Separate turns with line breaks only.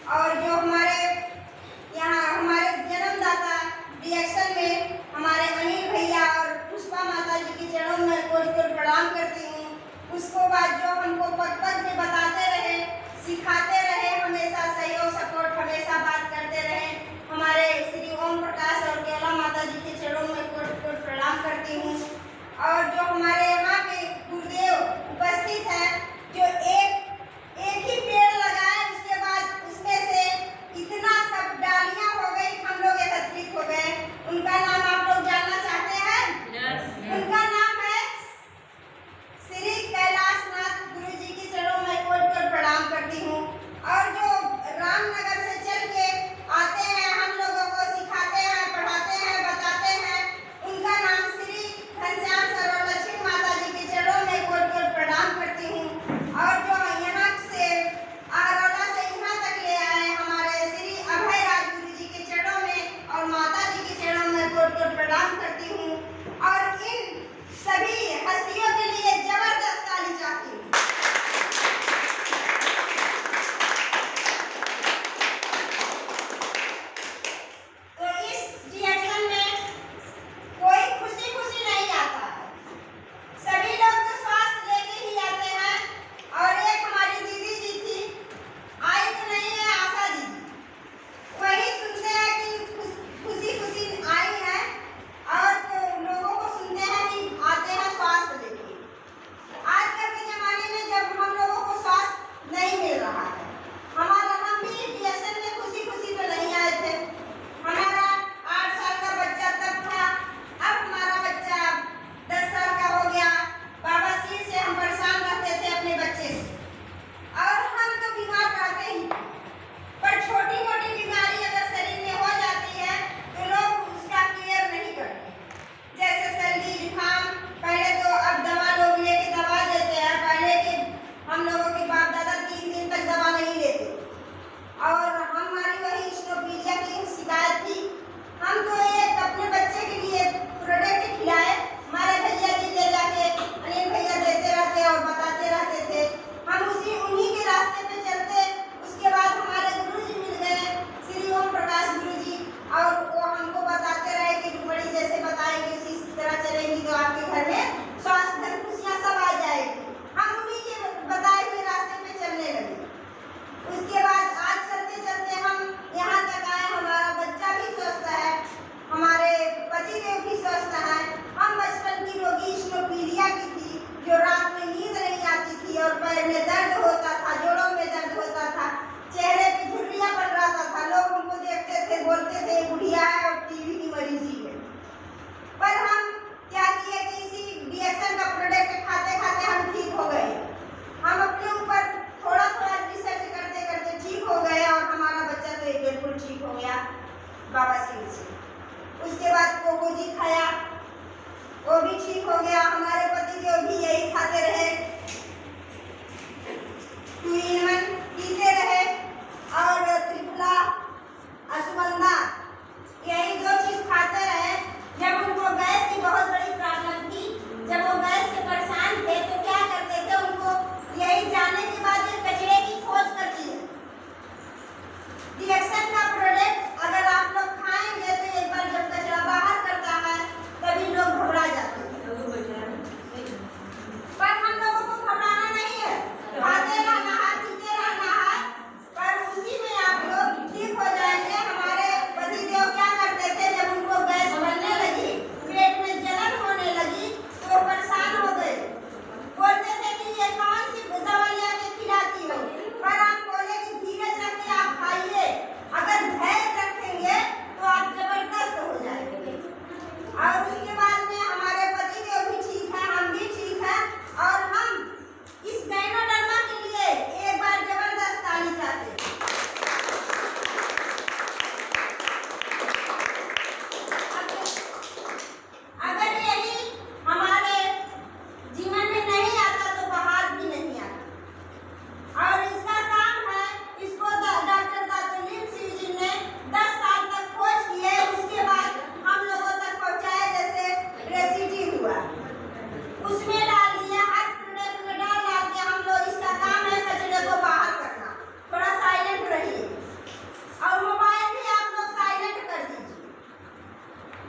और जो हमारे यहाँ हमारे जन्मदाता रिएक्शन में हमारे अनिल भैया और पुष्पा माता जी के चरणों में कोटि-कोटि प्रणाम करती हूँ। उसको बाद जो हमको पग-पग में बताते रहे, सिखाते रहे, हमेशा सहयोग सपोर्ट हमेशा बात करते रहे, हमारे श्री ओम प्रकाश और केला माता जी के चरणों में कोटि-कोटि प्रणाम करती हूँ। और जो हमारे यहाँ के गुरुदेव उपस्थित हैं, जो एक ही पेड़ लगाए, उसके बाद उसमें से इतना सब डालियाँ हो गई, हम लोग एकत्रित हो गए। उनका नाम आप लोग जानना चाहते हैं? उनका नाम है श्री कैलाशनाथ गुरु जी के चरणों में कोटि-कोटि प्रणाम करती हूँ। और जो रामनगर से चल के आते हैं, हम लोगों को सिखाते हैं, पढ़ाते हैं, बताते हैं, उनका नाम श्री घनश्याम सर और लक्ष्मी माता जी के चरणों में कोटि-कोटि प्रणाम करती हूँ। और जो यहाँ से आरौला से यहाँ तक ले आए हमारे श्री अभय राज गुरु जी के चरणों में और माता जी के चरणों में कोटि-कोटि प्रणाम करती हूँ। और इन सभी हस्तियों के लिए जबरदस्त ताली चाहती हूँ। तो इस रिएक्शन में कोई खुशी नहीं आता है, सभी लोग तो स्वास्थ्य लेके ही आते हैं। और एक हमारी दीदी जी थी, आई तो नहीं है, आशा दीदी, वही सुनते हैं कि खुशी आई है, और तो लोगों को सुनते हैं कि आते हैं स्वास्थ्य लेके। आजकल के जमाने में जब हम लोगों को स्वास्थ्य नहीं मिल रहा है, हम भी रिएक्शन में खुशी तो नहीं आए थे। हमारा 8 साल का बच्चा तब था, अब हमारा बच्चा 10 साल का हो गया। बाबा सिर से हम परेशान रहते थे अपने बच्चे से, और हम तो बीमार रहते ही, पर छोटी मोटी बीमारी अगर शरीर में हो जाती है तो लोग उसका केयर नहीं करते। जैसे सर्दी जुकाम, पहले तो अब दवा लोग लेके दवा देते हैं, पहले के हम लोगों के बाप दादा 3 दिन तक दवा नहीं लेते। और हमारी वही स्नोपीलिया की शिकायत थी, हम तो एक अपने बच्चे के लिए प्रोडक्ट खिलाए, हमारे भैया जी ले जाके अनिल भैया देते रहते और बताते रहते थे, हम उन्हीं के रास्ते पे चलते। उसके बाद हमारे गुरु जी मिल गए, श्री ओम प्रकाश गुरु जी, और वो हमको बताते रहे कि बड़ी जैसे बताएंगे उसी तरह चलेंगी तो आपके घर में स्वास्थ्य धन खुशियाँ सब आ जाएगी। हम उन्हीं के बताए हुए रास्ते पे चलने लगे। उसके बाद आज चलते चलते हम यहाँ तक आए, हमारा बच्चा भी स्वस्थ है, हमारे पतिदेव भी स्वस्थ हैं। हम बचपन की रोगी स्नोपीलिया की थी, जो रात में नींद नहीं आती थी और पैर में दर्द होता था, जोड़ों में दर्द होता था, चेहरे पे झुर्रियाँ पड़ रहा था। लोग हमको देखते थे, बोलते थे बुढ़िया है और टीबी की मरीजी है। पर हम क्या किए कि इसी रिएक्शन का प्रोडक्ट खाते खाते हम ठीक हो गए। हम अपने ऊपर थोड़ा रिसर्च करते करते ठीक हो गए, और हमारा बच्चा तो बिल्कुल ठीक हो गया बाबा सिंह से। उसके बाद कोको जी खाया, वो भी ठीक हो गया। हमारे पतिदेव भी यही खाते रहे, 2 in 1 पीते रहे, और